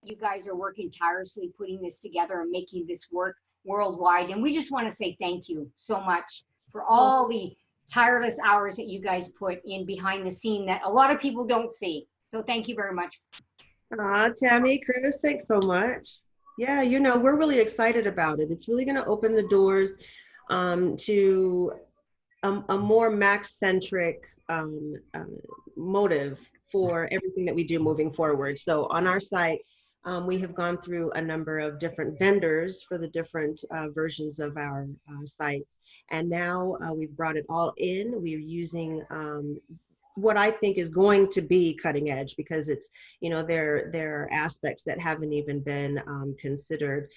you guys are working tirelessly putting this together and making this work worldwide. And we just want to say thank you so much for all the tireless hours that you guys put in behind the scene that a lot of people don't see. So thank you very much. Tammy, Chris, thanks so much. Yeah, you know, we're really excited about it. It's really going to open the doors to a more Mac-centric motive for everything that we do moving forward. So on our site, we have gone through a number of different vendors for the different versions of our sites. And now we've brought it all in. We're using what I think is going to be cutting edge, because it's, you know, there are aspects that haven't even been considered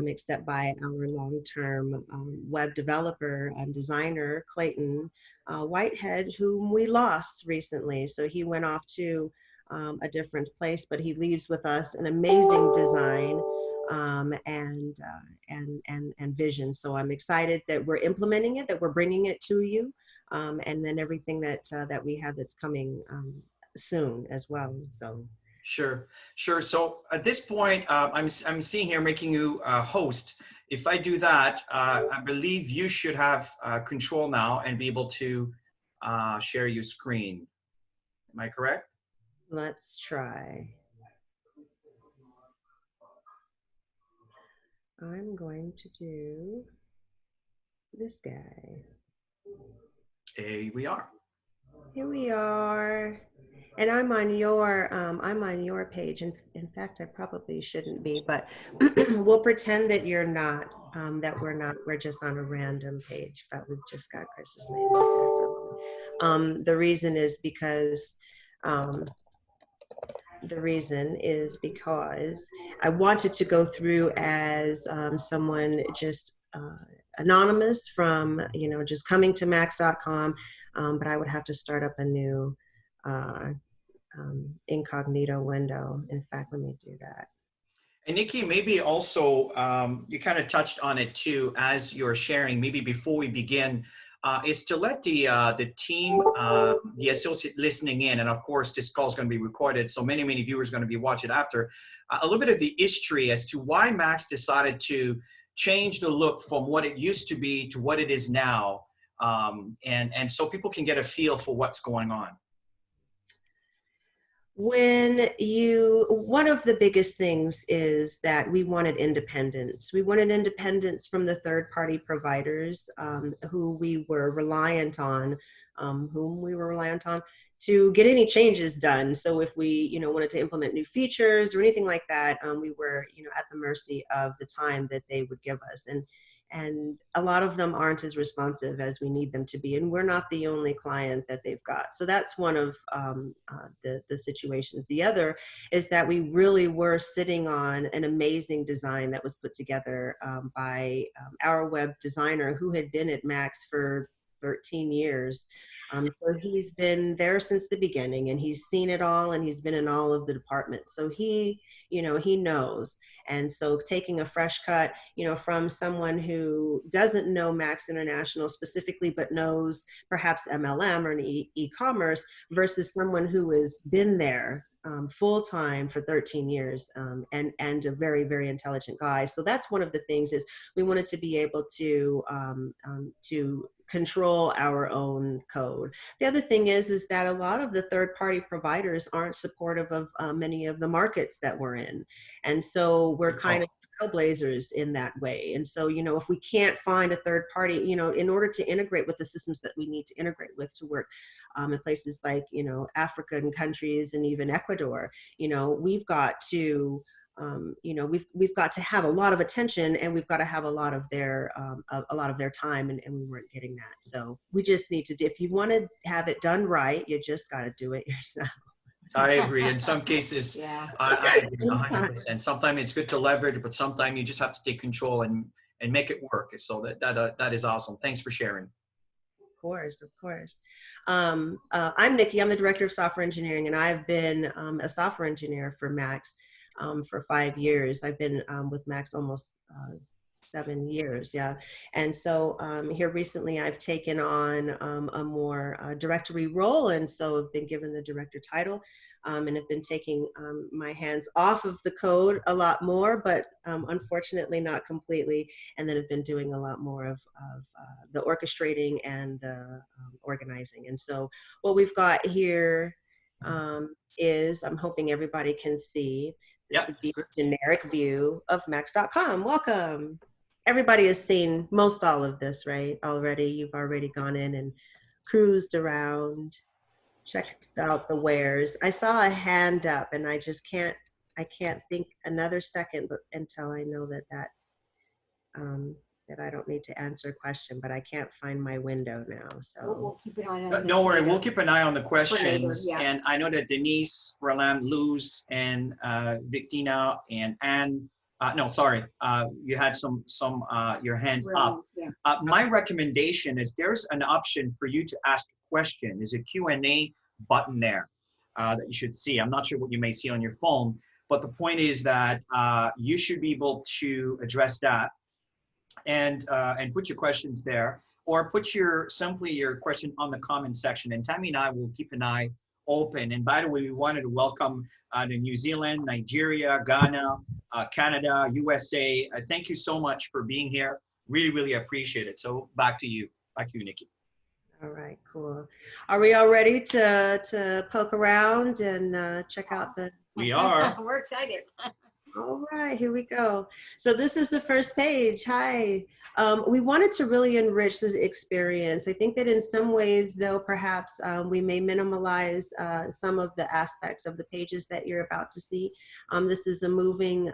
except by our long-term web developer and designer, Clayton Whitehead, whom we lost recently. So he went off to a different place, but he leaves with us an amazing design and vision. So I'm excited that we're implementing it, that we're bringing it to you. And then everything that that we have that's coming soon as well. So sure. So at this point, I'm seeing here making you a host. If I do that, I believe you should have control now and be able to share your screen. Am I correct? Let's try. I'm going to do this guy. Here we are. Here we are. And I'm on your page. And in fact, I probably shouldn't be, but we'll pretend that you're not, that we're just on a random page, but we've just got Chris's name. The reason is because I wanted to go through as someone just anonymous from, you know, just coming to max.com, but I would have to start up a new incognito window. In fact, let me do that. And Niqui, maybe also, you kind of touched on it too, as you're sharing, maybe before we begin, is to let the team, the associate listening in, and of course this call is going to be recorded, so many viewers are going to be watching after, a little bit of the history as to why Max decided to change the look from what it used to be to what it is now, and so people can get a feel for what's going on. One of the biggest things is that we wanted independence. We wanted independence from the third-party providers whom we were reliant on to get any changes done. So if we, you know, wanted to implement new features or anything like that, we were, you know, at the mercy of the time that they would give us. And a lot of them aren't as responsive as we need them to be. And we're not the only client that they've got. So that's one of the situations. The other is that we really were sitting on an amazing design that was put together by our web designer, who had been at Max for 13 years. So he's been there since the beginning, and he's seen it all, and he's been in all of the departments. So he, you know, he knows. And so taking a fresh cut, you know, from someone who doesn't know Max International specifically, but knows perhaps MLM or an e-commerce, versus someone who has been there full-time for 13 years and a very, very intelligent guy. So that's one of the things, is we wanted to be able to control our own code. The other thing is that a lot of the third-party providers aren't supportive of many of the markets that we're in. And so we're kind of trailblazers in that way. And so, you know, if we can't find a third party, you know, in order to integrate with the systems that we need to integrate with to work in places like, you know, African countries and even Ecuador, you know, we've got to you know, we've got to have a lot of attention, and we've got to have a lot of their time, and we weren't getting that. So we just need to do, if you want to have it done right, you just got to do it yourself. I agree. In some cases, yeah. I agree 100%. Sometimes it's good to leverage, but sometimes you just have to take control and make it work. So that is awesome. Thanks for sharing. Of course. I'm Niqui. I'm the Director of Software Engineering, and I've been a software engineer for Max for 5 years. I've been with Max almost 7 years. Yeah. And so here recently I've taken on a more directory role. And so I've been given the director title and have been taking my hands off of the code a lot more, but unfortunately not completely. And then have been doing a lot more of the orchestrating and the organizing. And so what we've got here is, I'm hoping everybody can see, this Yep. would be a generic view of max.com. Welcome. Everybody has seen most all of this, right? Already, you've already gone in and cruised around, checked out the wares. I saw a hand up and I just can't think another second until I know that that's, that I don't need to answer a question, but I can't find my window now. So We'll keep an eye on this Don't worry, later. we'll keep an eye on the questions. yeah. And I know that Denise, Roland, Luz, and Victina, and Anne, no, sorry, you had some your hands up. Yeah. My recommendation is there's an option for you to ask a question. There's a Q&A button there that you should see. I'm not sure what you may see on your phone, but the point is that you should be able to address that and put your questions there, or put simply your question on the comment section, and Tammy and I will keep an eye open. And by the way, we wanted to welcome the New Zealand, Nigeria, Ghana, Canada, USA. Thank you so much for being here. Really, really appreciate it. So back to you, Niqui. all right, cool. Are we all ready to poke around and check out the? We are. We're excited. All right, here we go. So this is the first page. Hi. We wanted to really enrich this experience. I think that in some ways, though, perhaps we may minimalize some of the aspects of the pages that you're about to see. This is a moving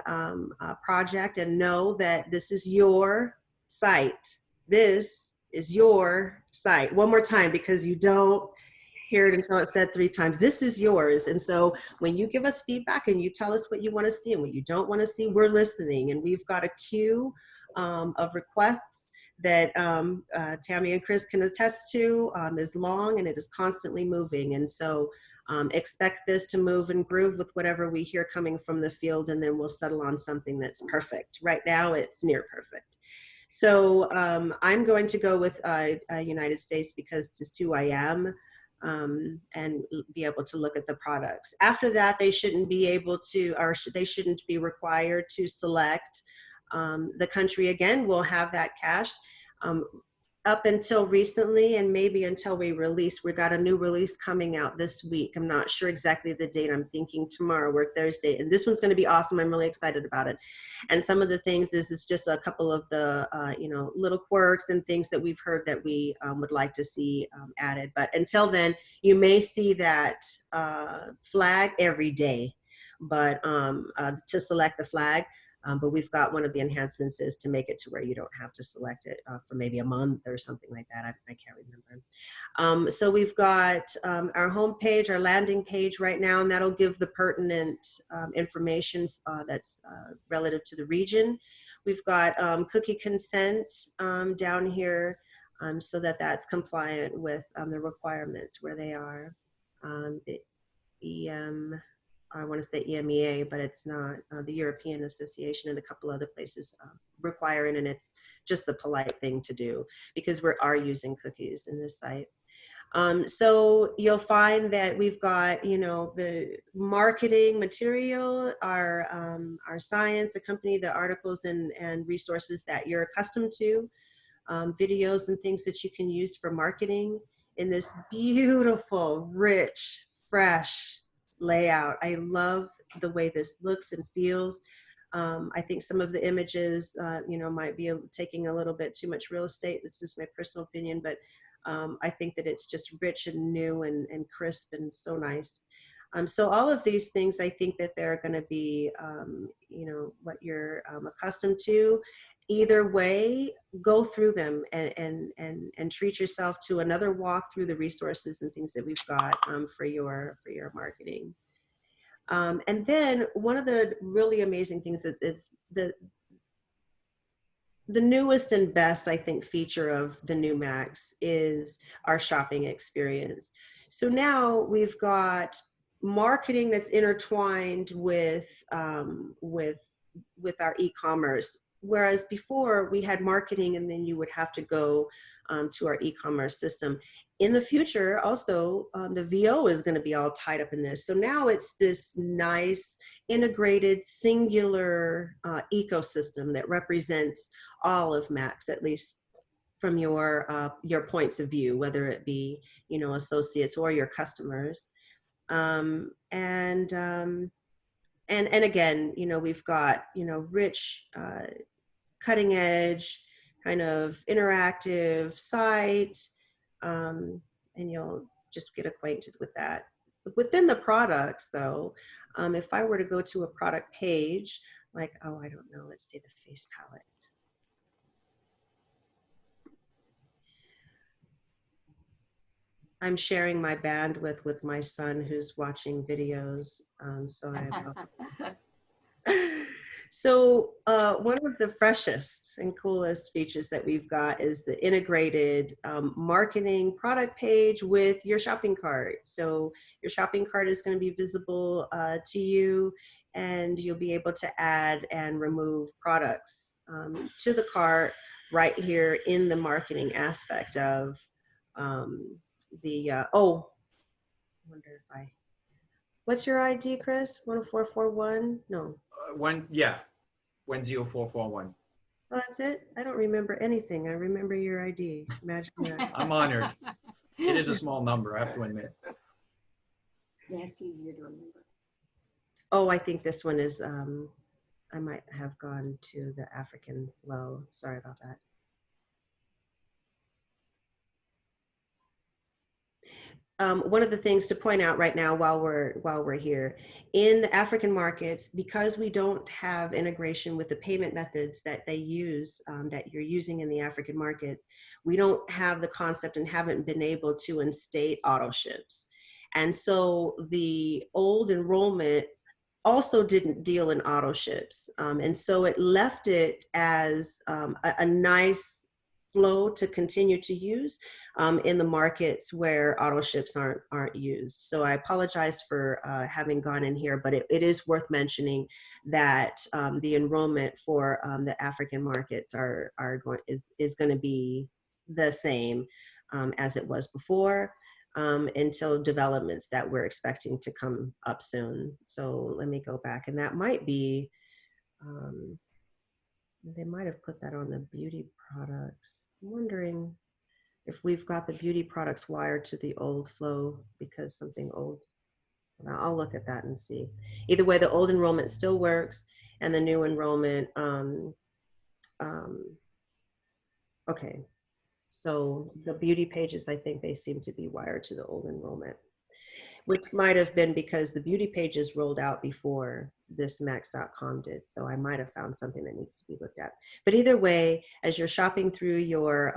project, and know that this is your site. This is your site. One more time, because you don't hear it until it's said 3 times. This is yours. And so when you give us feedback and you tell us what you want to see and what you don't want to see, we're listening. And we've got a queue of requests that Tammy and Chris can attest to, is long, and it is constantly moving. And so expect this to move and groove with whatever we hear coming from the field, and then we'll settle on something that's perfect. Right now it's near perfect. So I'm going to go with United States because it's who I am. And be able to look at the products. After that, they shouldn't be able to, or they shouldn't be required to select the country. Again, we'll have that cached. Up until recently, and maybe until we release, we got a new release coming out this week. I'm not sure exactly the date. I'm thinking tomorrow or Thursday, and this one's going to be awesome. I'm really excited about it. And some of the things is just a couple of the little quirks and things that we've heard that we would like to see added. But until then, you may see that flag every day, but to select the flag. But we've got, one of the enhancements is to make it to where you don't have to select it for maybe a month or something like that. I can't remember. So we've got our home page, our landing page right now, and that'll give the pertinent information that's relative to the region. We've got cookie consent down here so that that's compliant with the requirements where they are. I want to say EMEA, but it's not. The European Association and a couple other places require it, and it's just the polite thing to do because we are using cookies in this site. So you'll find that we've got, the marketing material, our science, accompany the articles and resources that you're accustomed to, videos and things that you can use for marketing in this beautiful, rich, fresh layout. I love the way this looks and feels. I think some of the images, might be taking a little bit too much real estate. This is my personal opinion, but I think that it's just rich and new and crisp and so nice. So all of these things, I think that they're going to be, what you're accustomed to. Either way, go through them and treat yourself to another walk through the resources and things that we've got for your marketing. And then one of the really amazing things that is the newest and best, I think, feature of the new Max is our shopping experience. So now we've got marketing that's intertwined with our e-commerce. whereas before we had marketing and then you would have to go to our e-commerce system. In the future, also, the VO is going to be all tied up in this. So now it's this nice integrated singular ecosystem that represents all of Max, at least from your points of view, whether it be, you know, associates or your customers. And again, you know, we've got, you know, rich, cutting edge, kind of interactive site, and you'll just get acquainted with that. Within the products, though, if I were to go to a product page, like, oh, I don't know, let's see, the face palette. I'm sharing my bandwidth with my son who's watching videos, so So one of the freshest and coolest features that we've got is the integrated marketing product page with your shopping cart. So your shopping cart is going to be visible to you, and you'll be able to add and remove products to the cart right here in the marketing aspect of oh, I wonder if what's your ID, Chris? 10441? No. 10441. Oh, that's it? I don't remember anything. I remember your ID. Imagine that. I'm honored. It is a small number, I have to admit. Yeah, it's easier to remember. Oh, I think this one is, I might have gone to the African flow. Sorry about that. One of the things to point out right now while we're here, in the African markets, because we don't have integration with the payment methods that they use, that you're using in the African markets, we don't have the concept and haven't been able to instate auto ships. And so the old enrollment also didn't deal in auto ships. And so it left it as a nice flow to continue to use in the markets where auto ships aren't used. So I apologize for having gone in here, but it is worth mentioning that the enrollment for the African markets is going to be the same as it was before, until developments that we're expecting to come up soon. So let me go back, and that might be, they might have put that on the beauty products. I'm wondering if we've got the beauty products wired to the old flow because something old. I'll look at that and see. Either way, the old enrollment still works, and the new enrollment, okay. So the beauty pages, I think they seem to be wired to the old enrollment, which might have been because the beauty pages rolled out before this max.com did. So I might have found something that needs to be looked at. But either way, as you're shopping through your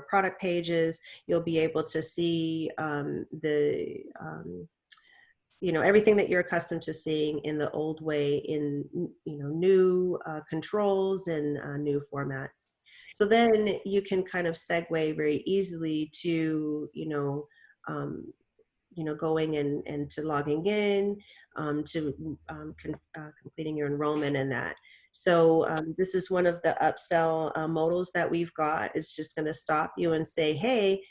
product pages, you'll be able to see you know, everything that you're accustomed to seeing in the old way in, you know, new controls and new formats. So then you can kind of segue very easily to, going and to logging in, to completing your enrollment and that. So this is one of the upsell modals that we've got. It's just going to stop you and say, hey,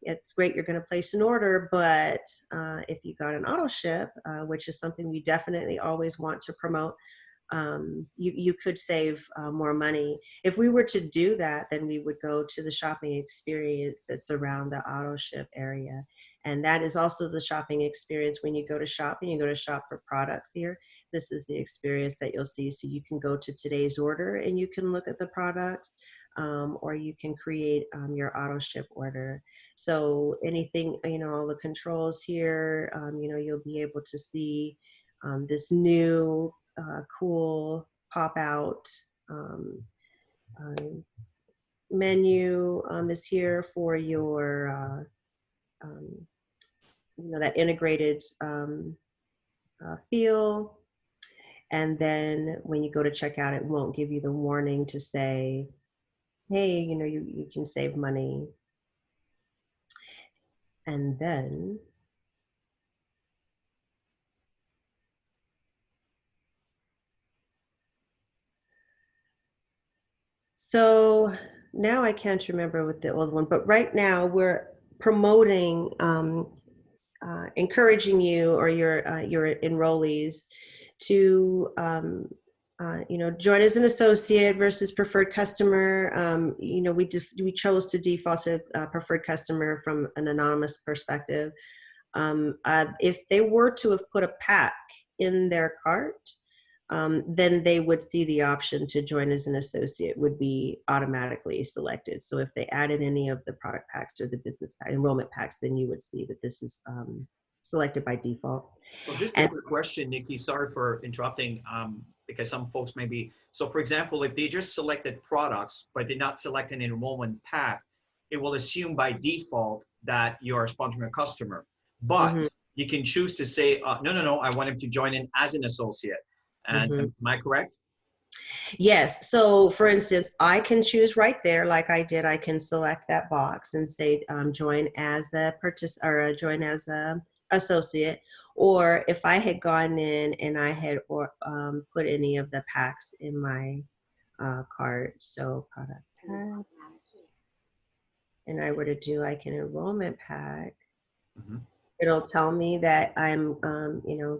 it's great you're going to place an order, but if you got an auto ship, which is something we definitely always want to promote, you could save more money. If we were to do that, then we would go to the shopping experience that's around the auto ship area. And that is also the shopping experience when you go to shop and you go to shop for products here. This is the experience that you'll see. So you can go to today's order and you can look at the products, or you can create your auto ship order. So anything, all the controls here, you'll be able to see this new cool pop out menu is here for your that integrated feel. And then when you go to checkout, it won't give you the warning to say, hey, you can save money. And then So now I can't remember with the old one, but right now we're promoting, encouraging you or your enrollees to join as an associate versus preferred customer. We chose to default to preferred customer from an anonymous perspective. If they were to have put a pack in their cart, then they would see the option to join as an associate would be automatically selected. So if they added any of the product packs or the business pack, enrollment packs, then you would see that this is selected by default. So just a quick question, Niqui, sorry for interrupting, because some folks may be, so for example, if they just selected products, but did not select an enrollment pack, it will assume by default that you're sponsoring a customer. But you can choose to say, no, I want him to join in as an associate. And am I correct? Yes. So for instance, I can choose right there, like I did, I can select that box and say, join as a join as a associate. Or if I had gone in and I had put any of the packs in my cart, so product pack, and I were to do like an enrollment pack, it'll tell me that I'm,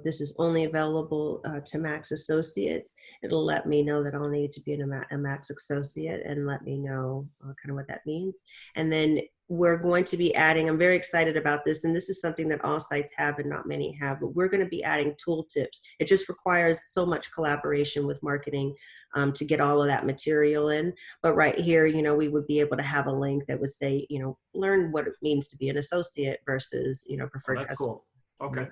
this is only available to Max Associates. It'll let me know that I'll need to be a Max Associate and let me know kind of what that means. And then we're going to be adding, I'm very excited about this, and this is something that all sites have and not many have, but we're going to be adding tooltips. It just requires so much collaboration with marketing to get all of that material in. But right here, we would be able to have a link that would say, learn what it means to be an associate versus, preferred customer. That's cool. Okay.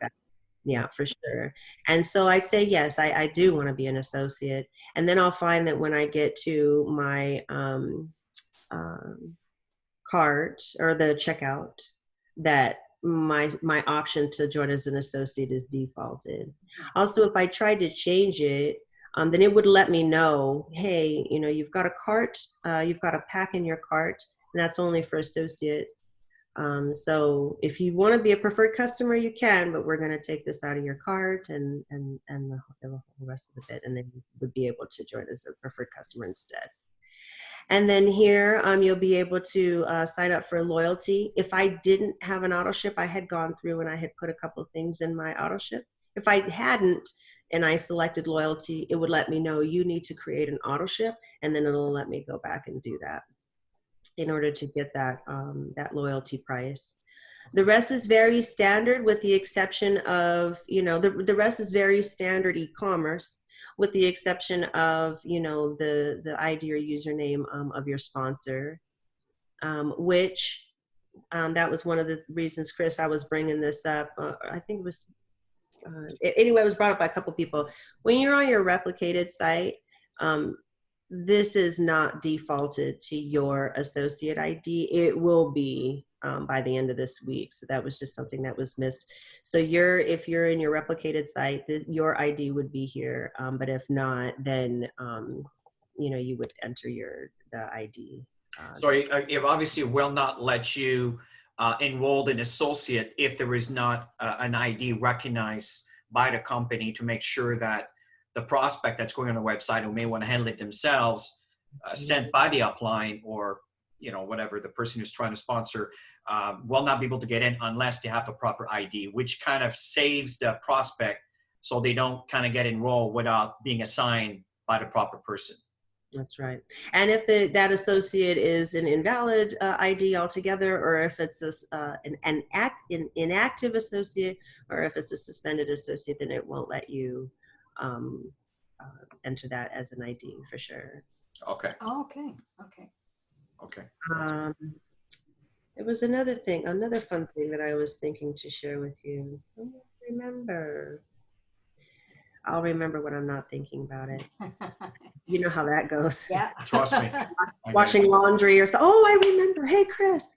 Yeah, for sure. And so I say, yes, I do want to be an associate. And then I'll find that when I get to my cart or the checkout, that my option to join as an associate is defaulted. Also, if I tried to change it, then it would let me know, hey, you've got a cart, you've got a pack in your cart, and that's only for associates. So if you want to be a preferred customer, you can, but we're going to take this out of your cart and the whole rest of the bit, and then you would be able to join as a preferred customer instead. And then here, you'll be able to sign up for loyalty. If I didn't have an auto ship, I had gone through and I had put a couple of things in my auto ship. If I hadn't, and I selected loyalty, it would let me know you need to create an auto ship, and then it'll let me go back and do that in order to get that that loyalty price. The rest is very standard, with the exception of, the rest is very standard e-commerce, with the exception of, the ID or username of your sponsor, which that was one of the reasons, Chris, I was bringing this up. I think it was, anyway, it was brought up by a couple people. When you're on your replicated site, this is not defaulted to your associate ID. It will be by the end of this week. So that was just something that was missed. So if you're in your replicated site, your ID would be here. But if not, then you would enter the ID. So it obviously will not let you enroll an associate if there is not an ID recognized by the company to make sure that the prospect that's going on the website, who may want to handle it themselves, sent by the upline or whatever the person who's trying to sponsor, will not be able to get in unless they have the proper ID, which kind of saves the prospect so they don't kind of get enrolled without being assigned by the proper person. That's right. And if that associate is an invalid ID altogether, or if it's an inactive associate, or if it's a suspended associate, then it won't let you enter that as an ID for sure. Okay. Oh, okay. Okay. There was another fun thing that I was thinking to share with you. I don't remember. I'll remember when I'm not thinking about it. You know how that goes. Yeah. Trust me. Washing laundry or so. Oh, I remember. Hey, Chris.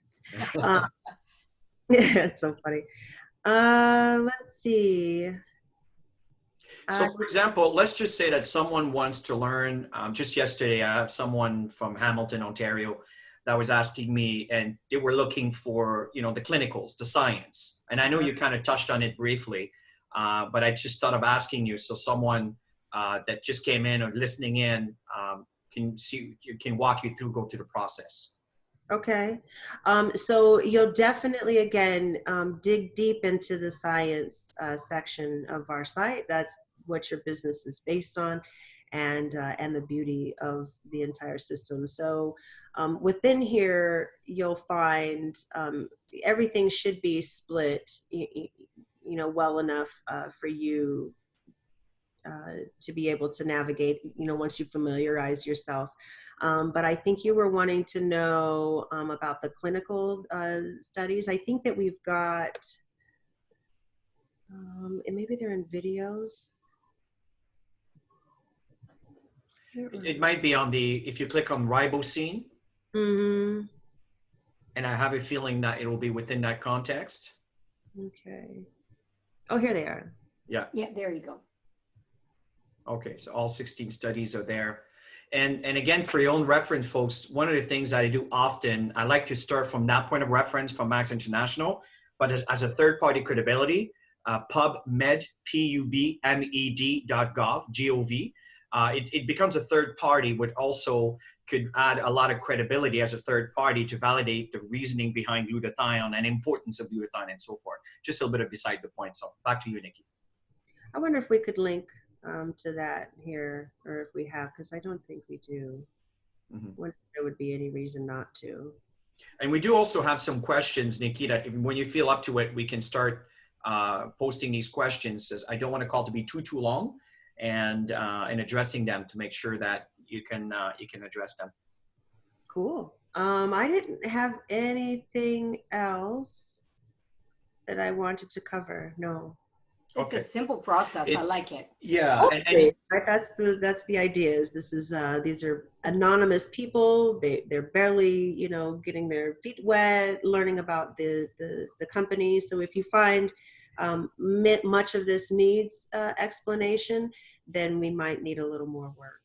It's so funny. Let's see. So for example, let's just say that someone wants to learn, just yesterday, I have someone from Hamilton, Ontario, that was asking me, and they were looking for, the clinicals, the science. And I know you kind of touched on it briefly, but I just thought of asking you. So someone that just came in or listening in, can walk you through, go through the process. Okay. So you'll definitely, again, dig deep into the science section of our site. That's what your business is based on, and the beauty of the entire system. So within here, you'll find everything should be split, well enough for you to be able to navigate, once you familiarize yourself. But I think you were wanting to know about the clinical studies. I think that we've got, and maybe they're in videos. It might be on if you click on ribosine. Mm-hmm. And I have a feeling that it will be within that context. Okay. Oh, here they are. Yeah. Yeah, there you go. Okay, so all 16 studies are there. And again, for your own reference, folks, one of the things that I do often, I like to start from that point of reference from Max International, but as a third-party credibility, PubMed, PUBMED.gov, G-O-V. It becomes a third party, which also could add a lot of credibility as a third party to validate the reasoning behind glutathione and importance of glutathione and so forth. Just a little bit of beside the point. So back to you, Niqui. I wonder if we could link to that here, or if we have, because I don't think we do. Mm-hmm. Wonder if there would be any reason not to. And we do also have some questions, Niqui, that when you feel up to it, we can start posting these questions. As I don't want the call to be too long, and addressing them to make sure that you can address them. Cool. I didn't have anything else that I wanted to cover. No. It's a simple process. I like it. Yeah. Okay. Right, that's the idea. Is this is these are anonymous people. They're barely, getting their feet wet, learning about the company. So if you find much of this needs explanation, then we might need a little more work.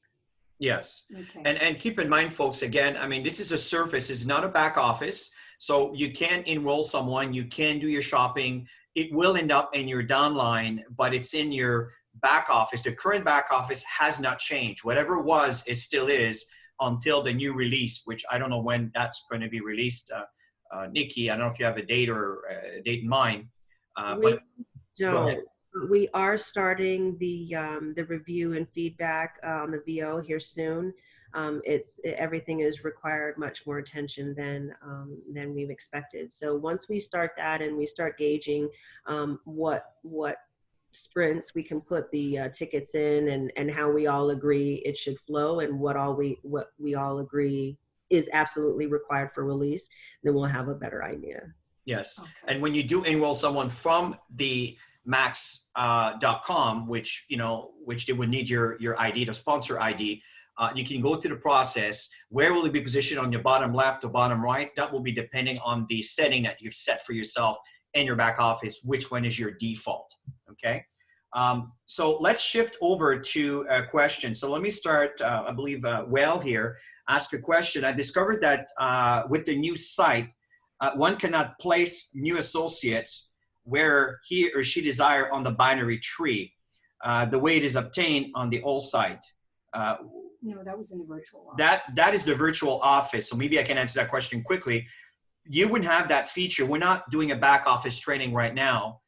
Yes. Okay. And keep in mind, folks, again, I mean, this is a service. It's not a back office. So you can enroll someone. You can do your shopping. It will end up in your downline, but it's in your back office. The current back office has not changed. Whatever it was, it still is until the new release, which I don't know when that's going to be released. Niqui, I don't know if you have a date or a date in mind. We don't. We are starting the review and feedback on the VO here soon. Everything is required much more attention than we've expected. So once we start that and we start gauging what sprints we can put the tickets in and how we all agree it should flow and what we all agree is absolutely required for release, then we'll have a better idea. Yes. Okay. And when you do enroll someone from the max.com, which they would need your ID, the sponsor ID, you can go through the process. Where will it be positioned on your bottom left or bottom right? That will be depending on the setting that you've set for yourself in your back office, which one is your default, okay? So let's shift over to a question. So let me start, I believe, Well here, ask a question. I discovered that with the new site, one cannot place new associates where he or she desire on the binary tree, the way it is obtained on the old site. No, that was in the virtual office. That is the virtual office. So maybe I can answer that question quickly. You wouldn't have that feature. We're not doing a back office training right now.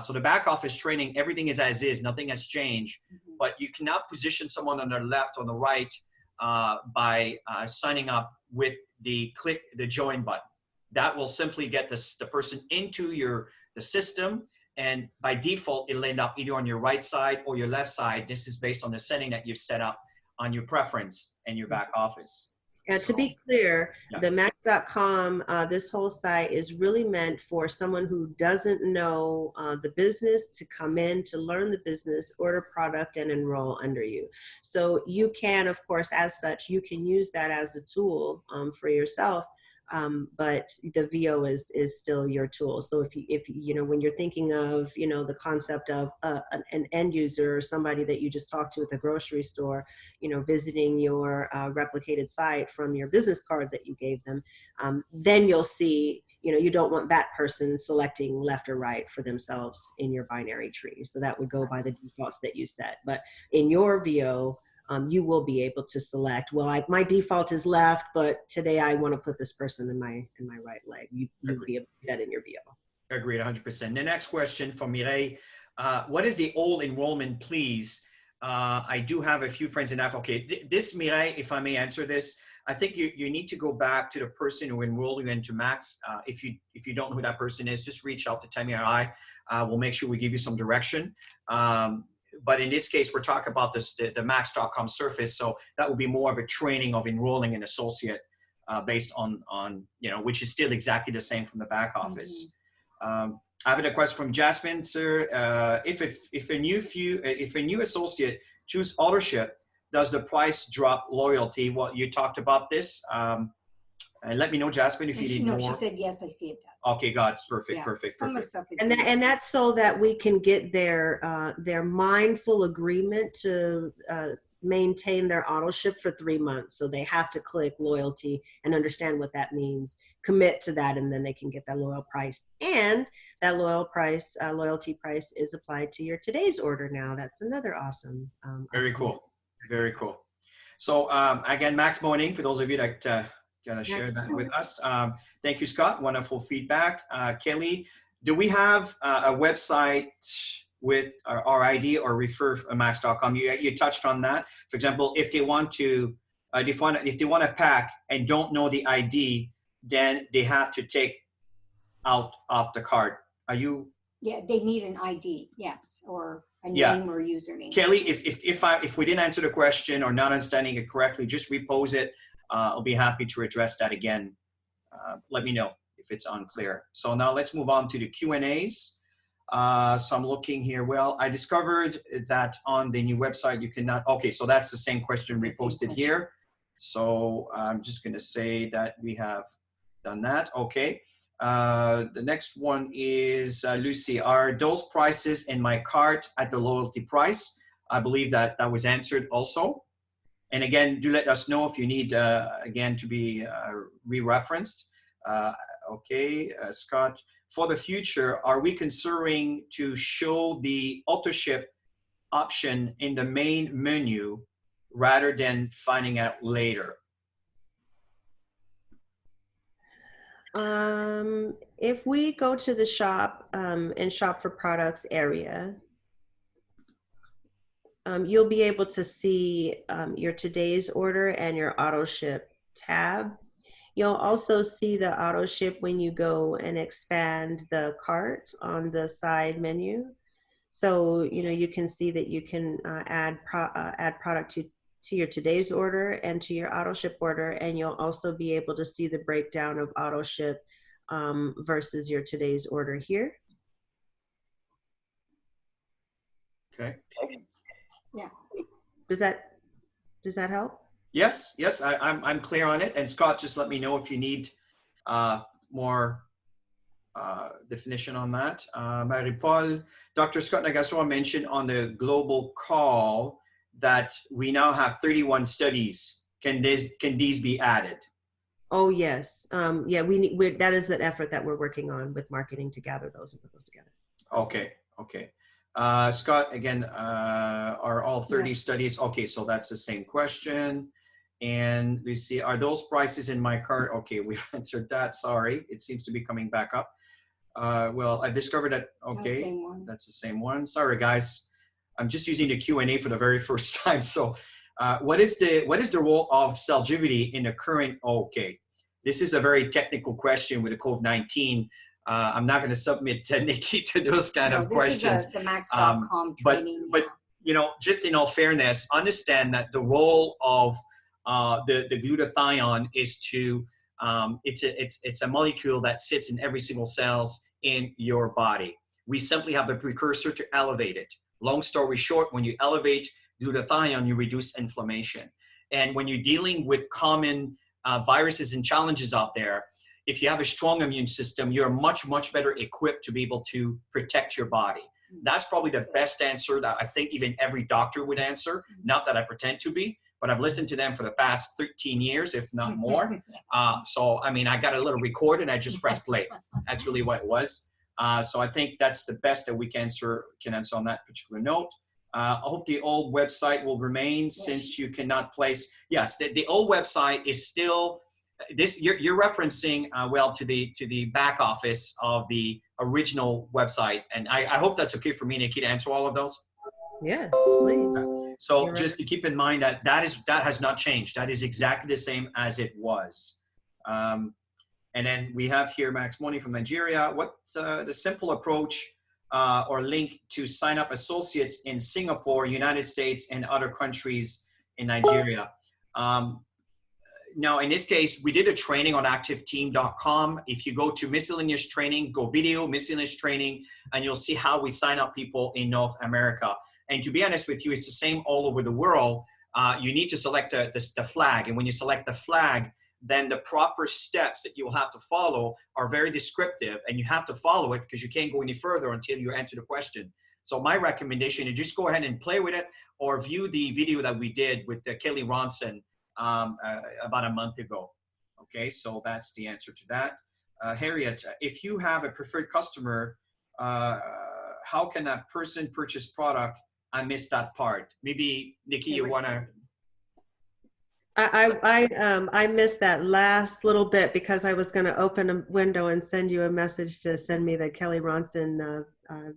So the back office training, everything is as is, nothing has changed. Mm-hmm. But you cannot position someone on the left or the right by signing up with click the join button. That will simply get the person into the system, and by default, it'll end up either on your right side or your left side. This is based on the setting that you've set up on your preference and your back office. And to be clear, the max.com, this whole site is really meant for someone who doesn't know the business to come in to learn the business, order product, and enroll under you. So you can, of course, as such, you can use that as a tool for yourself. But the VO is still your tool. So if when you're thinking of, the concept of an end user or somebody that you just talked to at the grocery store, visiting your replicated site from your business card that you gave them, then you'll see, you don't want that person selecting left or right for themselves in your binary tree. So that would go by the defaults that you set. But in your VO, you will be able to select, well, my default is left, but today I want to put this person in my right leg. You'll be able to do that in your VO. Agreed, 100%. The next question from Mireille. What is the old enrollment, please? I do have a few friends in that. Okay, this, Mireille, if I may answer this, I think you need to go back to the person who enrolled you into Max. If you don't know who that person is, just reach out to Tammy or I. We'll make sure we give you some direction. But in this case, we're talking about the max.com surface. So that would be more of a training of enrolling an associate based on, which is still exactly the same from the back office. I have a question from Jasmine, sir. If a new associate choose authorship, does the price drop loyalty? Well, you talked about this. And let me know, Jasmine, if you need more. She said yes. I see it does. Okay, God, perfect, Yes, perfect, some of the perfect. stuff is And that's so that we can get their mindful agreement to maintain their autoship for 3 months. So they have to click loyalty and understand what that means, commit to that, and then they can get that loyal price. And that loyalty price is applied to your today's order now. That's another awesome. Very cool. Very cool. So again, Max Moaning, for those of you that share that with us. Thank you, Scott. Wonderful feedback. Kelly, do we have a website with our ID or refer max.com? You touched on that. For example, if they want to pack and don't know the ID, then they have to take out off the card. Are you? Yeah, they need an ID, yes, or a name or username. Kelly, if we didn't answer the question or not understanding it correctly, just repose it. I'll be happy to address that again. Let me know if it's unclear. So now let's move on to the Q&As. So I'm looking here. Well, I discovered that on the new website, you cannot. Okay, so that's the same question reposted here. So I'm just going to say that we have done that. Okay. The next one is Lucy. Are those prices in my cart at the loyalty price? I believe that was answered also. And again, do let us know if you need, again, to be re-referenced. Okay, Scott, for the future, are we considering to show the auto-ship option in the main menu rather than finding out later? If we go to the shop and shop for products area, you'll be able to see your today's order and your auto ship tab. You'll also see the auto ship when you go and expand the cart on the side menu. So, you can see that you can add product to your today's order and to your auto ship order. And you'll also be able to see the breakdown of auto ship versus your today's order here. Okay. Yeah. Does that help? Yes, I'm clear on it. And Scott, just let me know if you need more definition on that. Marie-Paul, Dr. Scott Nagasawa mentioned on the global call that we now have 31 studies. Can these be added? Oh yes, yeah. That is an effort that we're working on with marketing to gather those and put those together. Okay. Scott, again, are all 30 studies? Okay, so that's the same question. And we see, are those prices in my cart? Okay, we've answered that. Sorry, it seems to be coming back up. Well, I discovered that. Okay, that's the same one. Sorry, guys. I'm just using the Q&A for the very first time. So what is the role of Celgivity in the current? Okay, this is a very technical question with the COVID-19. I'm not going to submit to Niqui to those kind of questions. This is the max.com training. But just in all fairness, understand that the role of the glutathione is to it's a molecule that sits in every single cells in your body. We simply have the precursor to elevate it. Long story short, when you elevate glutathione, you reduce inflammation. And when you're dealing with common viruses and challenges out there, if you have a strong immune system, you're much, much better equipped to be able to protect your body. That's probably the best answer that I think even every doctor would answer. Not that I pretend to be, but I've listened to them for the past 13 years, if not more. So, I mean, I got a little record and I just pressed play. That's really what it was. So I think that's the best that we can answer on that particular note. I hope the old website will remain since you cannot place. Yes, the old website is still this. You're referencing well to the back office of the original website, and I hope that's okay for me, Niqui, to answer all of those. Yes, please. So You're just to keep in mind that that has not changed. That is exactly the same as it was. And then we have here Max Money from Nigeria. What's the simple approach or link to sign up associates in Singapore, United States, and other countries in Nigeria? Now, in this case, we did a training on activeteam.com. If you go to miscellaneous training, go video miscellaneous training, and you'll see how we sign up people in North America. And to be honest with you, it's the same all over the world. You need to select the flag. And when you select the flag, then the proper steps that you will have to follow are very descriptive, and you have to follow it because you can't go any further until you answer the question. So my recommendation is just go ahead and play with it, or view the video that we did with Kelly Ronson about a month ago. Okay, so that's the answer to that. Harriet, if you have a preferred customer, how can that person purchase product? I missed that part. Maybe Niqui, you want to? I missed that last little bit because I was going to open a window and send you a message to send me the Kelly Ronson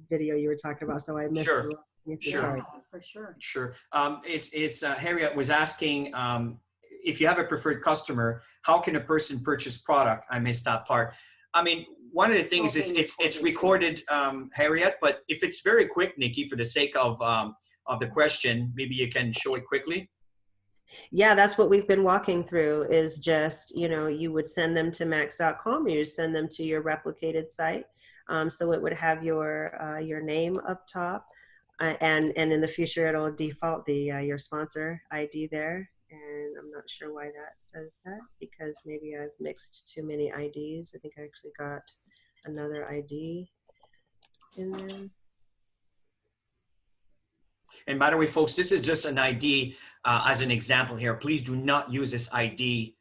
video you were talking about. So I missed it. Sure. For sure. Sure. It's Harriet was asking if you have a preferred customer, how can a person purchase product? I missed that part. I mean, one of the things is it's recorded, Harriet, but if it's very quick, Niqui, for the sake of the question, maybe you can show it quickly. Yeah, that's what we've been walking through is just, you would send them to max.com, you send them to your replicated site. So it would have your name up top, and in the future it'll default your sponsor ID there. And I'm not sure why that says that, because maybe I've mixed too many IDs. I think I actually got another ID in there. And by the way, folks, this is just an ID as an example here. Please do not use this ID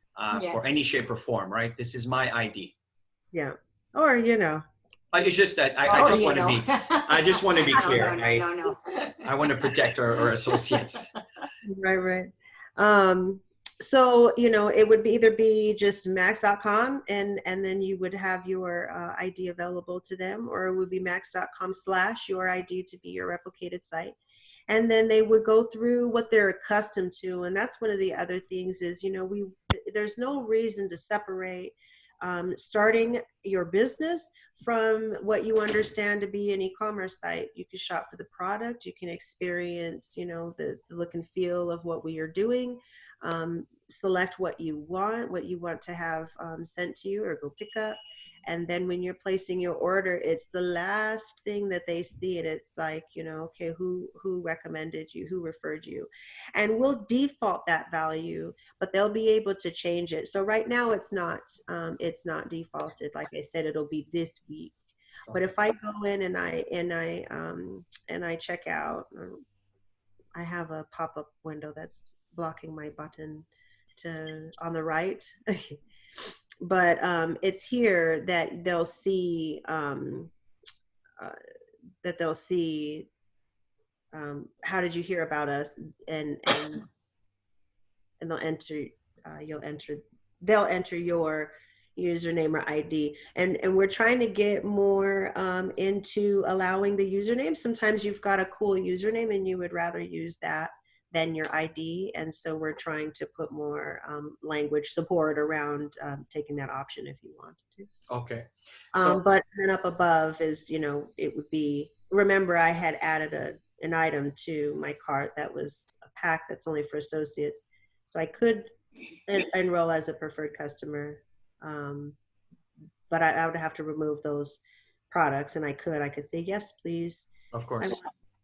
for any shape or form, right? This is my ID. Yeah. Or, it's just that I just want to be, I just want to be clear. No. I want to protect our associates. Right. So, it would either be just max.com and then you would have your ID available to them, or it would be max.com/your ID to be your replicated site. And then they would go through what they're accustomed to. And that's one of the other things is, there's no reason to separate starting your business from what you understand to be an e-commerce site. You can shop for the product, you can experience, the look and feel of what we are doing, select what you want to have sent to you or go pick up. And then when you're placing your order, it's the last thing that they see. And it's like, okay, who recommended you, who referred you? And we'll default that value, but they'll be able to change it. So right now it's not defaulted. Like I said, it'll be this week. But if I go in and I check out, I have a pop-up window that's blocking my button on the right. But it's here that they'll see how did you hear about us, and they'll enter they'll enter your username or ID, and we're trying to get more into allowing the username. Sometimes you've got a cool username and you would rather use that than your ID. And so we're trying to put more language support around taking that option if you want to. Okay. But then up above is, it would be, remember I had added an item to my cart that was a pack that's only for associates. So I could enroll as a preferred customer, but I would have to remove those products, and I could say, yes, please. Of course.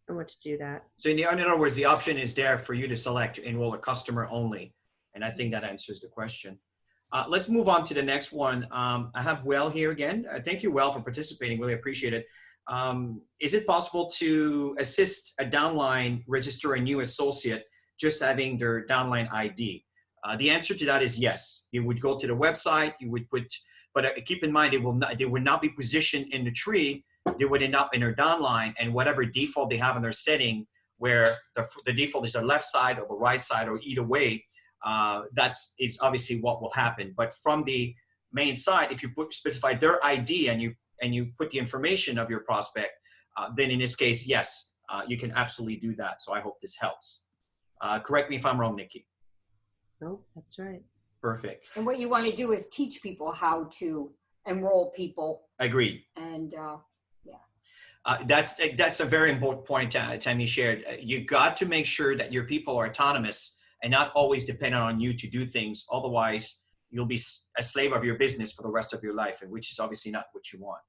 I want to do that. So in other words, the option is there for you to select enroll a customer only. And I think that answers the question. Let's move on to the next one. I have Well here again. Thank you, Well, for participating. Really appreciate it. Is it possible to assist a downline register a new associate just having their downline ID? The answer to that is yes. You would go to the website, you would put, but keep in mind, they would not be positioned in the tree. They would end up in their downline, and whatever default they have in their setting where the default is the left side or the right side or either way, is obviously what will happen. But from the main side, if you specify their ID and you put the information of your prospect, then in this case, yes, you can absolutely do that. So I hope this helps. Correct me if I'm wrong, Niqui. No, that's right. Perfect. And what you want to do is teach people how to enroll people. Agreed. And that's a very important point Tammy shared. You got to make sure that your people are autonomous and not always dependent on you to do things. Otherwise, you'll be a slave of your business for the rest of your life, and which is obviously not what you want.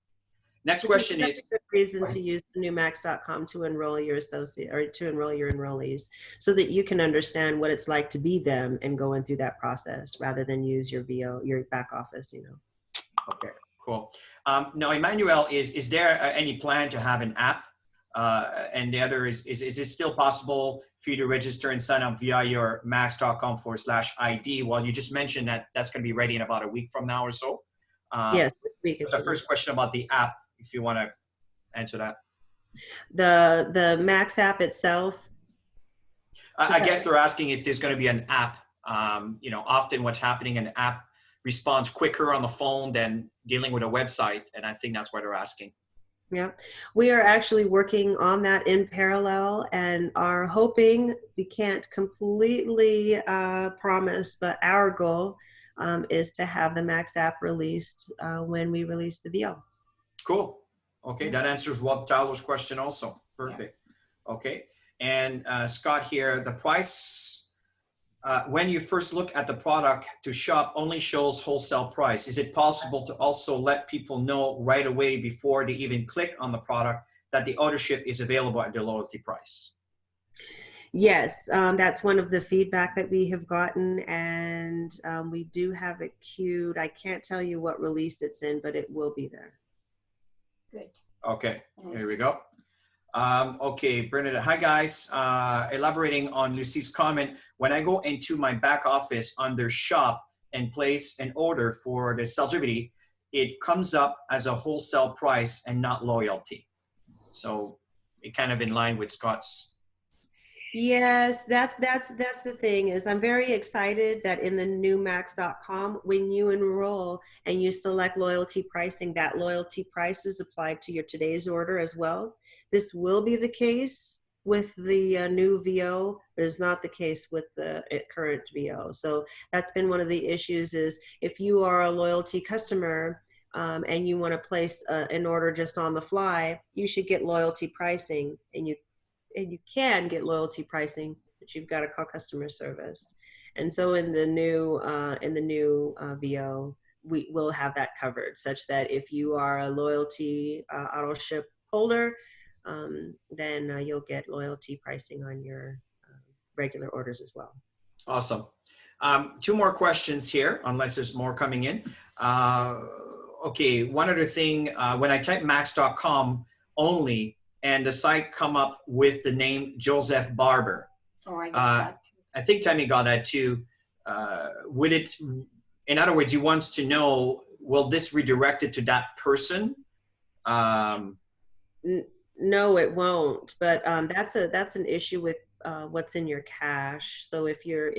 Next question is a good reason to use the newmax.com to enroll your associate or to enroll your enrollees, so that you can understand what it's like to be them and going through that process rather than use your VO, your back office, you know. Okay, cool. Now, Emmanuel, is there any plan to have an app? And the other is it still possible for you to register and sign up via your max.com/ID? Well, you just mentioned that that's going to be ready in about a week from now or so. Yes, this week. The first question about the app, if you want to answer that. The Max app itself. I guess they're asking if there's going to be an app. You know, often what's happening, an app responds quicker on the phone than dealing with a website. And I think that's why they're asking. Yeah, we are actually working on that in parallel and are hoping, we can't completely promise, but our goal is to have the Max app released when we release the VO. Cool. Okay, that answers Rob Tyler's question also. Perfect. Yeah. Okay, and Scott here, the price, when you first look at the product to shop, only shows wholesale price. Is it possible to also let people know right away before they even click on the product that the ownership is available at the loyalty price? Yes, that's one of the feedback that we have gotten, and we do have it queued. I can't tell you what release it's in, but it will be there. good. Okay, Nice. here we go. Okay, Bernadette, hi guys. Elaborating on Lucie's comment, when I go into my back office under shop and place an order for the Salgivity, it comes up as a wholesale price and not loyalty. So it kind of in line with Scott's. Yes, that's the thing is I'm very excited that in the new max.com, when you enroll and you select loyalty pricing, that loyalty price is applied to your today's order as well. This will be the case with the new VO, but it's not the case with the current VO. So that's been one of the issues is if you are a loyalty customer and you want to place an order just on the fly, you should get loyalty pricing, and you can get loyalty pricing, but you've got to call customer service. And so in the new VO, we will have that covered, such that if you are a loyalty auto ship holder, then you'll get loyalty pricing on your regular orders as well. Awesome. Two more questions here, unless there's more coming in. Okay, one other thing, when I type max.com only, and the site come up with the name Joseph Barber. Oh, I got that. I think Tammy got that too. Would it, in other words, he wants to know, will this redirect it to that person? No, it won't. But that's an issue with what's in your cache. So if your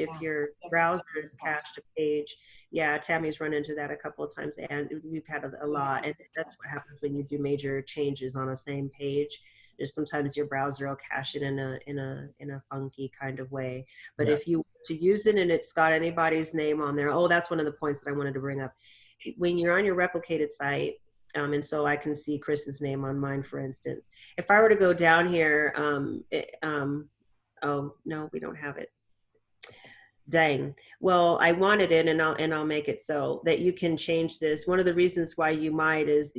browser is cached a page, yeah, Tammy's run into that a couple of times, and we've had a lot. And that's what happens when you do major changes on a same page. Is sometimes your browser will cache it in a funky kind of way. But if you to use it and it's got anybody's name on there, that's one of the points that I wanted to bring up. When you're on your replicated site, and so I can see Chris's name on mine, for instance. If I were to go down here, oh no, we don't have it. Dang. Well, I wanted it, and I'll make it so that you can change this. One of the reasons why you might is,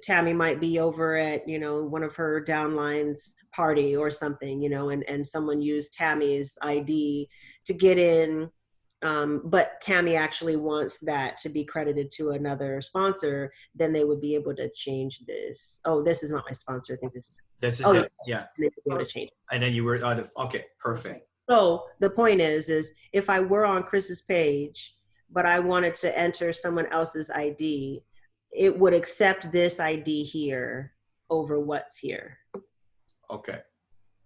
Tammy might be over at, one of her downlines party or something, and someone used Tammy's ID to get in. But Tammy actually wants that to be credited to another sponsor, then they would be able to change this. Oh, this is not my sponsor. I think this is it. Yeah. They would be able to change it. And then you were out of, okay, perfect. So the point is if I were on Chris's page, but I wanted to enter someone else's ID, it would accept this ID here over what's here. Okay.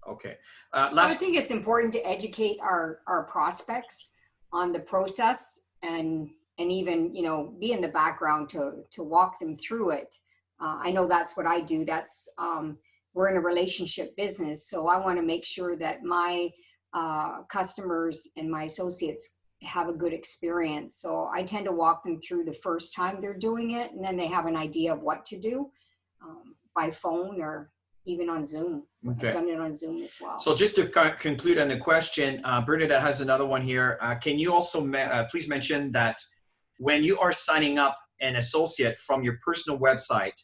Okay. So I Last. think it's important to educate our prospects on the process and even, you know, be in the background to walk them through it. I know that's what I do. That's, we're in a relationship business. So I want to make sure that my customers and my associates have a good experience. So I tend to walk them through the first time they're doing it, and then they have an idea of what to do by phone or even on Zoom. Okay. I've done it on Zoom as well. So just to conclude on the question, Bernadette has another one here. Can you also please mention that when you are signing up an associate from your personal website,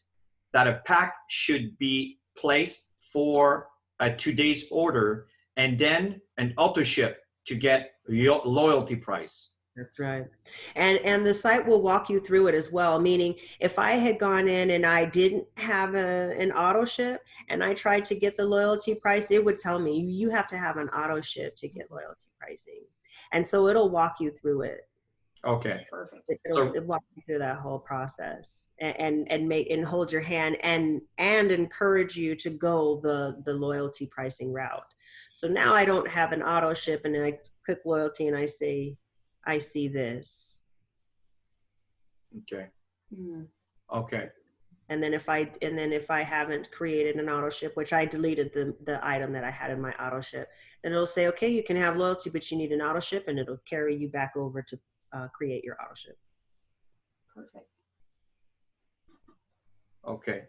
that a pack should be placed for a today's order and then an auto ship to get your loyalty price? That's right. And the site will walk you through it as well, meaning if I had gone in and I didn't have an auto ship and I tried to get the loyalty price, it would tell me you have to have an auto ship to get loyalty pricing. And so it'll walk you through it. Okay. Perfect. It'll walk you through that whole process and hold your hand and encourage you to go the loyalty pricing route. So now I don't have an auto ship and then I click loyalty and I say, I see this. Okay. Mm. Okay. And then if I haven't created an auto ship, which I deleted the item that I had in my auto ship, then it'll say, okay, you can have loyalty, but you need an auto ship, and it'll carry you back over to create your auto ship. Perfect. Okay.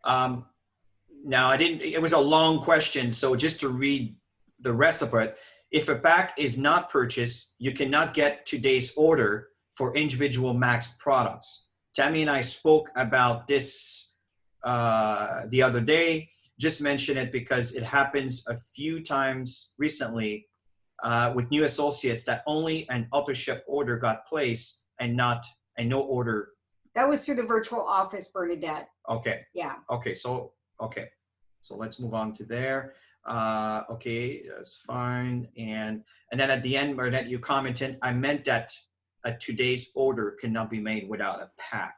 Now it was a long question. So just to read the rest of it, if a pack is not purchased, you cannot get today's order for individual Max products. Tammy and I spoke about this the other day. Just mention it because it happens a few times recently with new associates that only an auto ship order got placed and no order. That was through the virtual office, Bernadette. Okay. Yeah. Okay. So let's move on to there. Okay, that's fine. And then at the end, Bernadette, you commented, I meant that a today's order cannot be made without a pack.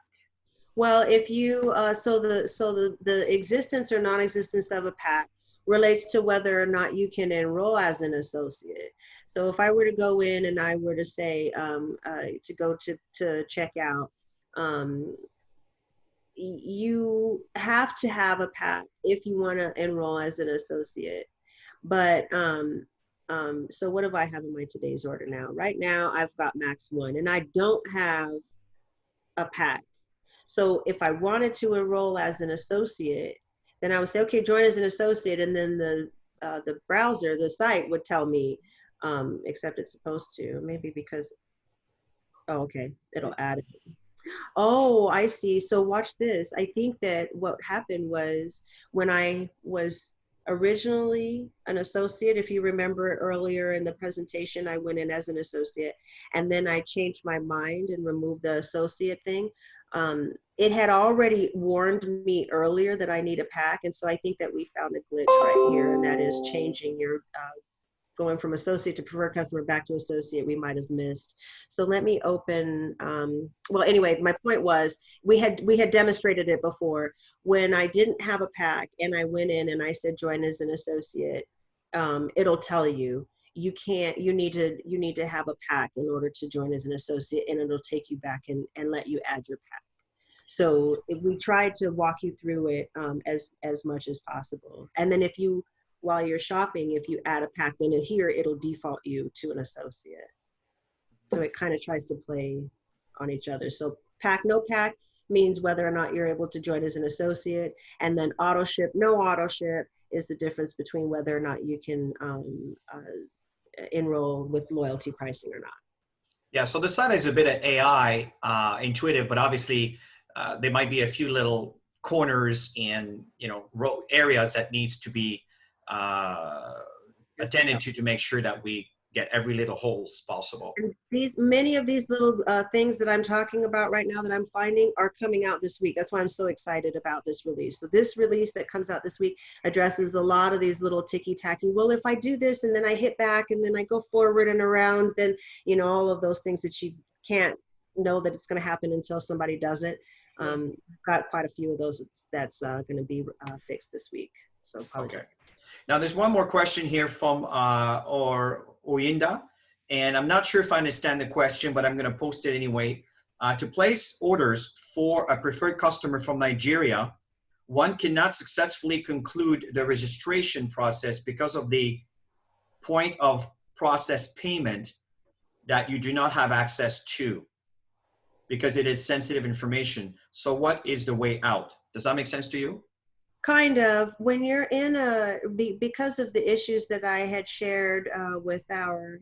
Well, if you so the existence or non-existence of a pack relates to whether or not you can enroll as an associate. So if I were to go in and I were to say to go to check out, you have to have a pack if you want to enroll as an associate. But so what do I have in my today's order now? Right now I've got Max 1 and I don't have a pack. So if I wanted to enroll as an associate, then I would say, okay, join as an associate. And then the browser, the site would tell me, except it's supposed to, maybe because, oh, okay, it'll add it. Oh, I see. So watch this. I think that what happened was when I was originally an associate, if you remember earlier in the presentation, I went in as an associate and then I changed my mind and removed the associate thing. It had already warned me earlier that I need a pack. And so I think that we found a glitch right here, and that is changing your going from associate to preferred customer back to associate we might have missed. So let me open, well, anyway, my point was we had demonstrated it before. When I didn't have a pack and I went in and I said, join as an associate, it'll tell you, you need to have a pack in order to join as an associate, and it'll take you back and let you add your pack. So we tried to walk you through it as much as possible. And then if you, while you're shopping, if you add a pack, then here it'll default you to an associate. So it kind of tries to play on each other. So pack, no pack means whether or not you're able to join as an associate. And then auto ship, no auto ship is the difference between whether or not you can enroll with loyalty pricing or not. Yeah, so the site is a bit of AI intuitive, but obviously there might be a few little corners and areas that needs to be attended to make sure that we get every little holes possible. And many of these little things that I'm talking about right now that I'm finding are coming out this week. That's why I'm so excited about this release. So this release that comes out this week addresses a lot of these little ticky-tacky, well, if I do this and then I hit back and then I go forward and around, then, all of those things that you can't know that it's going to happen until somebody does it. Got quite a few of those that's going to be fixed this week. So probably. Okay. Now, there's one more question here from Oyinda, and I'm not sure if I understand the question, but I'm going to post it anyway. To place orders for a preferred customer from Nigeria, one cannot successfully conclude the registration process because of the point of process payment that you do not have access to, because it is sensitive information. So what is the way out? Does that make sense to you? Kind of. When you're in because of the issues that I had shared with our,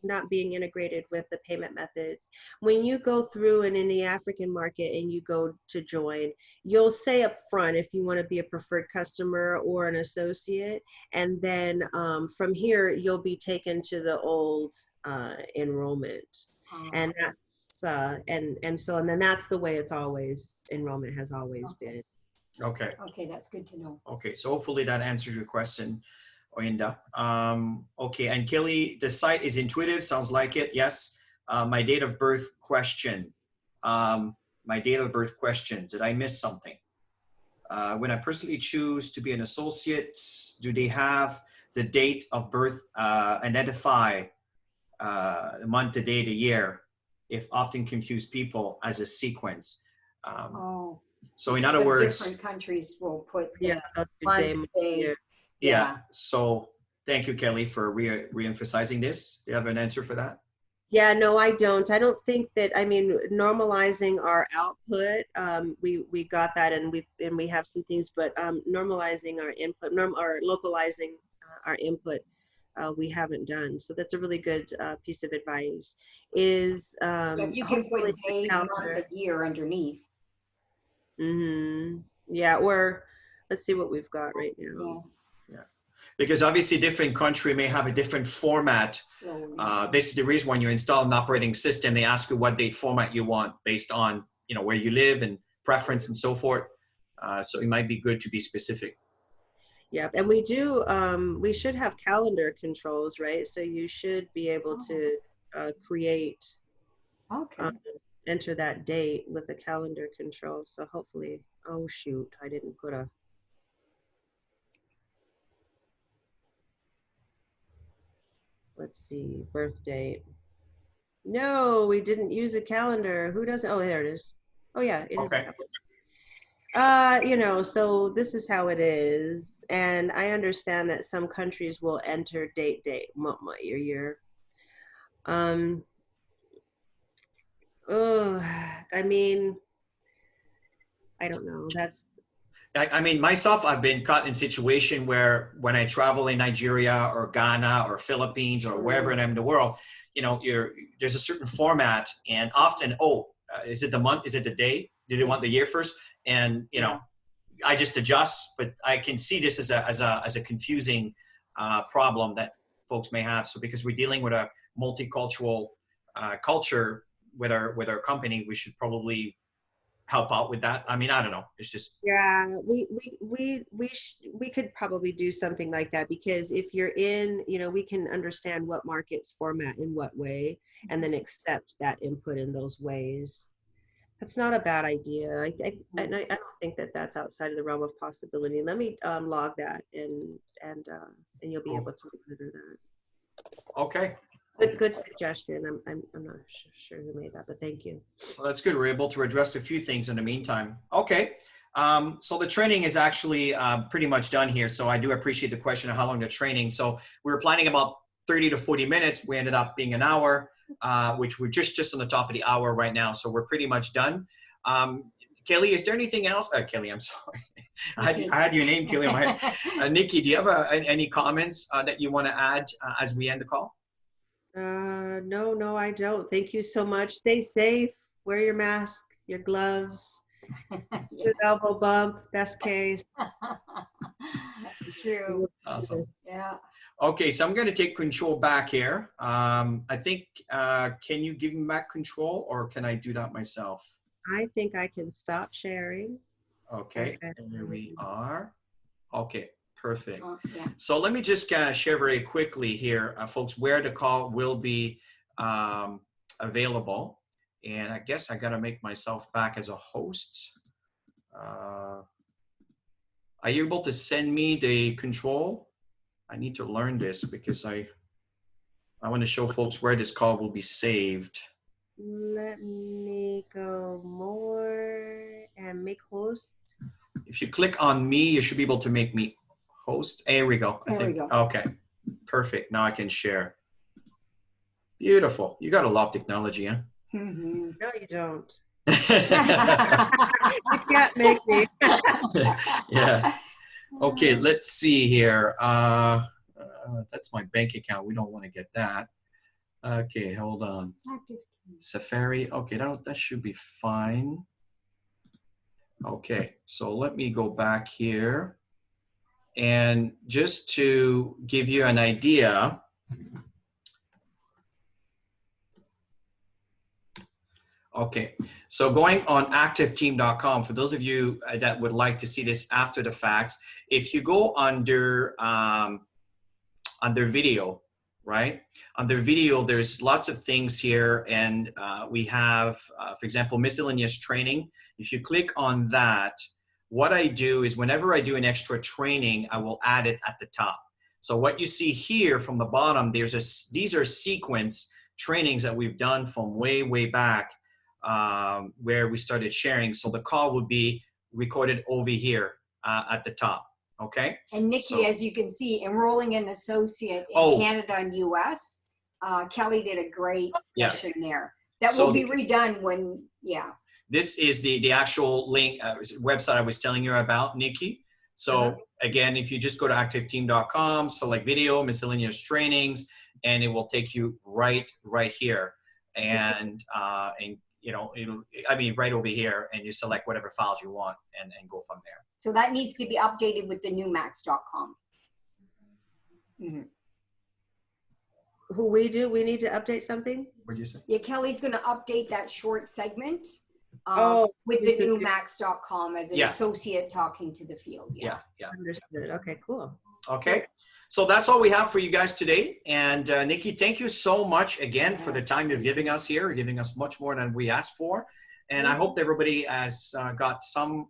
not being integrated with the payment methods, when you go through and in the African market and you go to join, you'll say up front if you want to be a preferred customer or an associate, and then from here you'll be taken to the old enrollment. And that's and then that's the way it's always, enrollment has always been. Okay. Okay, that's good to know. Okay, so hopefully that answers your question, Oyinda. Okay, and Kelly, the site is intuitive, sounds like it, yes. My date of birth question. My date of birth question, did I miss something? When I personally choose to be an associate, do they have the date of birth identify the month, the day, the year, if often confuse people as a sequence? So in other words, different countries will put Yeah, month, day. yeah. So thank you, Kelly, for re-emphasizing this. Do you have an answer for that? Yeah, no, I don't. I don't think that, I mean, normalizing our output, we got that, and we have some things, but normalizing our input, or localizing our input, we haven't done. So that's a really good piece of advice. Is If you can put hopefully the day, month, calendar. and year underneath. Mm-hmm. Yeah, or let's see what we've got right now. Yeah. Because obviously different country may have a different format. This is the reason when you install an operating system, they ask you what date format you want based on, where you live and preference and so forth. So it might be good to be specific. Yeah, and we do, we should have calendar controls, right? So you should be able to create, enter that date with a calendar control. So hopefully, oh shoot, I didn't put a, let's see, birth date. No, we didn't use a calendar. Who doesn't? Oh, there it is. Oh yeah, it is. So this is how it is. And I understand that some countries will enter date, month, year. I mean, I don't know. I mean, myself, I've been caught in situation where when I travel in Nigeria or Ghana or Philippines or wherever I'm in the world, there's a certain format, and often, is it the month? Is it the day? Do they want the year first? And I just adjust. But I can see this as a confusing problem that folks may have. So because we're dealing with a multicultural culture with our company, we should probably help out with that. I mean, I don't know. It's just, we could probably do something like that, because if you're in, we can understand what markets format in what way, and then accept that input in those ways. That's not a bad idea. I don't think that that's outside of the realm of possibility. Let me log that, and you'll be able to monitor that. Okay. Good suggestion. I'm not sure who made that, but thank you. Well, that's good. We're able to address a few things in the meantime. Okay. So the training is actually pretty much done here. So I do appreciate the question of how long the training. So we were planning about 30 to 40 minutes. We ended up being an hour, which we're just on the top of the hour right now. So we're pretty much done. Kelly, is there anything else? Kelly, I'm sorry. I had your name, Kelly. Niqui, do you have any comments that you want to add as we end the call? No, I don't. Thank you so much. Stay safe. Wear your mask, your gloves, the elbow bump, best case. True. Awesome. Yeah. Okay, so I'm going to take control back here. I think, can you give me back control, or can I do that myself? I think I can stop sharing. Okay, and here we are. Okay. Perfect. Yeah. So let me just share very quickly here, folks, where the call will be available. And I guess I got to make myself back as a host. Are you able to send me the control? I need to learn this because I want to show folks where this call will be saved. Let me go more and make host. If you click on me, you should be able to make me host. There we go. There we go. Okay, perfect. Now I can share. Beautiful. You gotta love technology, huh? Mm-hmm. No, you don't. You can't make me. Yeah. Okay, let's see here. That's my bank account. We don't want to get that. Okay, hold on. Safari. Okay, that should be fine. Okay, so let me go back here. And just to give you an idea, okay, so going on activeteam.com, for those of you that would like to see this after the fact, if you go under video, right? Under video, there's lots of things here, and we have, for example, miscellaneous training. If you click on that, what I do is whenever I do an extra training, I will add it at the top. So what you see here from the bottom, these are sequence trainings that we've done from way back where we started sharing. So the call would be recorded over here at the top. Okay. And Niqui, as you can see, enrolling an associate in Canada and US, Kelly did a great session there. That will be redone when, This is the actual link, website I was telling you about, Niqui. So again, if you just go to activeteam.com, select video, miscellaneous trainings, and it will take you right here. And you know, right over here, and you select whatever files you want and go from there. So that needs to be updated with the newmax.com. Mm-hmm. We need to update something? What did you say? Yeah, Kelly's going to update that short segment with the newmax.com as an associate talking to the field. Yeah. Understood. Okay, cool. Okay. So that's all we have for you guys today. And Niqui, thank you so much again for the time you're giving us here, giving us much more than we asked for. And I hope everybody has got some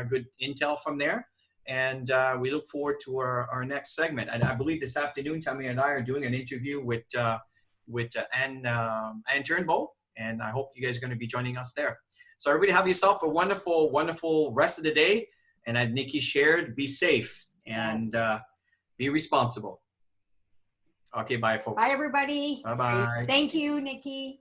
good intel from there. And we look forward to our next segment. And I believe this afternoon, Tammy and I are doing an interview with Ann Turnbull. And I hope you guys are going to be joining us there. So everybody have yourself a wonderful, wonderful rest of the day. And as Niqui shared, be safe and be responsible. Okay, bye, folks. Bye, everybody. Bye-bye. Thank you, Niqui.